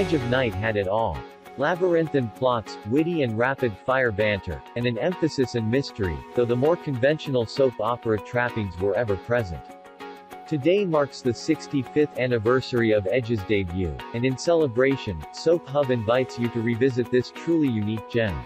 Edge of Night had it all. Labyrinthine plots, witty and rapid-fire banter, and an emphasis in mystery, though the more conventional soap opera trappings were ever present. Today marks the 65th anniversary of Edge's debut, and in celebration, Soap Hub invites you to revisit this truly unique gem.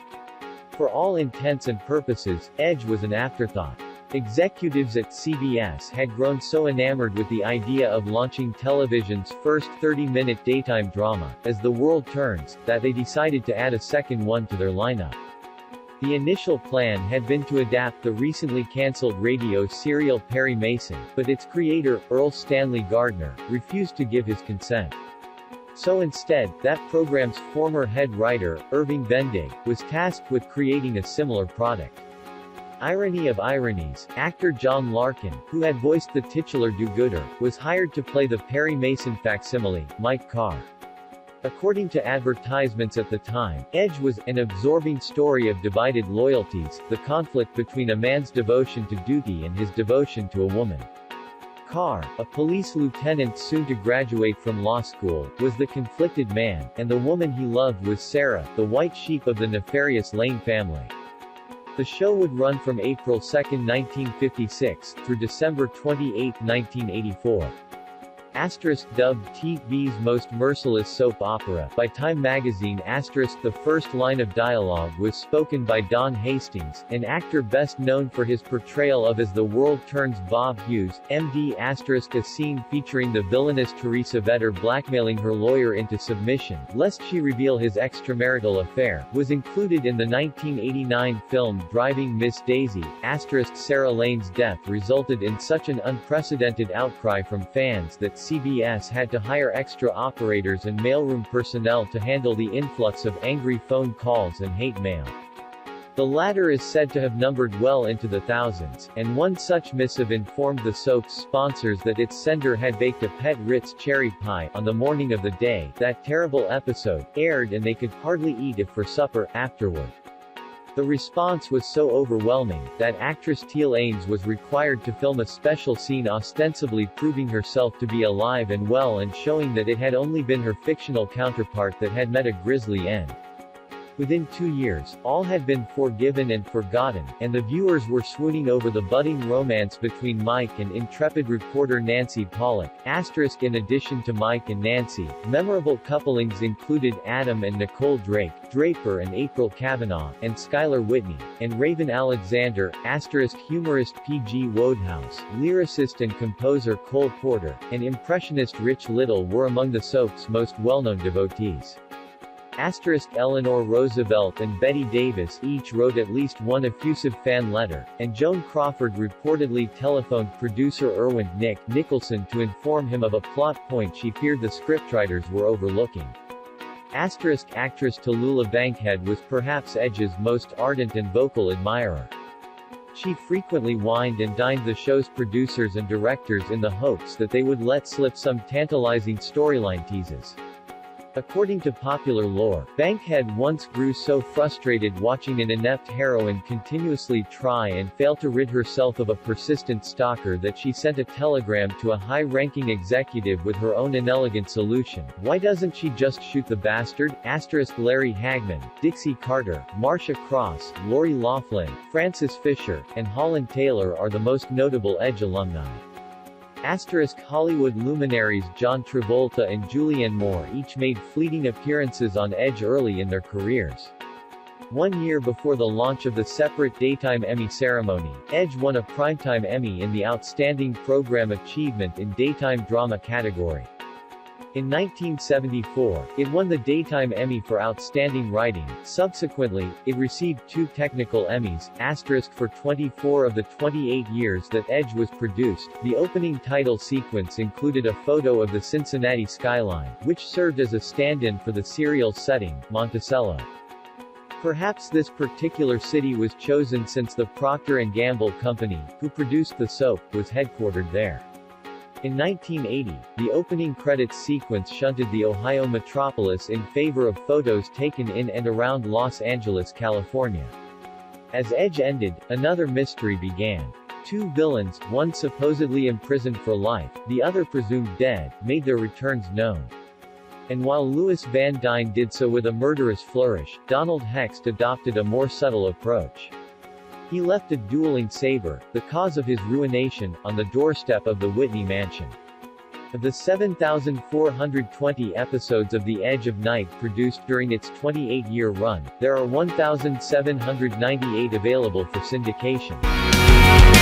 For all intents and purposes, Edge was an afterthought. Executives at CBS had grown so enamored with the idea of launching television's first 30-minute daytime drama, As the World Turns, that they decided to add a second one to their lineup. The initial plan had been to adapt the recently cancelled radio serial Perry Mason, but its creator, Earl Stanley Gardner, refused to give his consent. So instead, that program's former head writer, Irving Bendig, was tasked with creating a similar product. Irony of ironies, actor John Larkin, who had voiced the titular do-gooder, was hired to play the Perry Mason facsimile, Mike Carr. According to advertisements at the time, Edge was an absorbing story of divided loyalties, the conflict between a man's devotion to duty and his devotion to a woman. Carr, a police lieutenant soon to graduate from law school, was the conflicted man, and the woman he loved was Sarah, the white sheep of the nefarious Lane family. The show would run from April 2, 1956, through December 28, 1984. Dubbed TV's most merciless soap opera by Time magazine. The first line of dialogue was spoken by Don Hastings, an actor best known for his portrayal of As the World Turns Bob Hughes, MD. A scene featuring the villainous Teresa Vetter blackmailing her lawyer into submission, lest she reveal his extramarital affair, was included in the 1989 film Driving Miss Daisy. Sarah Lane's death resulted in such an unprecedented outcry from fans that CBS had to hire extra operators and mailroom personnel to handle the influx of angry phone calls and hate mail. The latter is said to have numbered well into the thousands, and one such missive informed the soap's sponsors that its sender had baked a pet Ritz cherry pie on the morning of the day that terrible episode aired, and they could hardly eat it for supper afterward. The response was so overwhelming, that actress Teal Ames was required to film a special scene ostensibly proving herself to be alive and well and showing that it had only been her fictional counterpart that had met a grisly end. Within 2 years, all had been forgiven and forgotten, and the viewers were swooning over the budding romance between Mike and intrepid reporter Nancy Pollock. In addition to Mike and Nancy, memorable couplings included Adam and Nicole Drake, Draper and April Kavanaugh, and Skylar Whitney, and Raven Alexander. Humorist P.G. Wodehouse, lyricist and composer Cole Porter, and impressionist Rich Little were among the soap's most well-known devotees. Eleanor Roosevelt and Betty Davis each wrote at least one effusive fan letter, and Joan Crawford reportedly telephoned producer Erwin "Nick" Nicholson to inform him of a plot point she feared the scriptwriters were overlooking. Actress Tallulah Bankhead was perhaps Edge's most ardent and vocal admirer. She frequently wined and dined the show's producers and directors in the hopes that they would let slip some tantalizing storyline teases. According to popular lore, Bankhead once grew so frustrated watching an inept heroine continuously try and fail to rid herself of a persistent stalker that she sent a telegram to a high-ranking executive with her own inelegant solution. Why doesn't she just shoot the bastard? Larry Hagman, Dixie Carter, Marcia Cross, Lori Loughlin, Frances Fisher, and Holland Taylor are the most notable Edge alumni. Hollywood luminaries John Travolta and Julianne Moore each made fleeting appearances on Edge early in their careers. 1 year before the launch of the separate daytime Emmy ceremony, Edge won a Primetime Emmy in the Outstanding Program Achievement in Daytime Drama category. In 1974, it won the Daytime Emmy for Outstanding Writing. Subsequently, it received 2 technical Emmys, for 24 of the 28 years that Edge was produced. The opening title sequence included a photo of the Cincinnati skyline, which served as a stand-in for the serial setting, Monticello. Perhaps this particular city was chosen since the Procter & Gamble company, who produced the soap, was headquartered there. In 1980, the opening credits sequence shunted the Ohio metropolis in favor of photos taken in and around Los Angeles, California. As Edge ended, another mystery began. 2 villains, one supposedly imprisoned for life, the other presumed dead, made their returns known. And while Louis Van Dine did so with a murderous flourish, Donald Hext adopted a more subtle approach. He left a dueling saber, the cause of his ruination, on the doorstep of the Whitney mansion. Of the 7,420 episodes of The Edge of Night produced during its 28-year run, there are 1,798 available for syndication.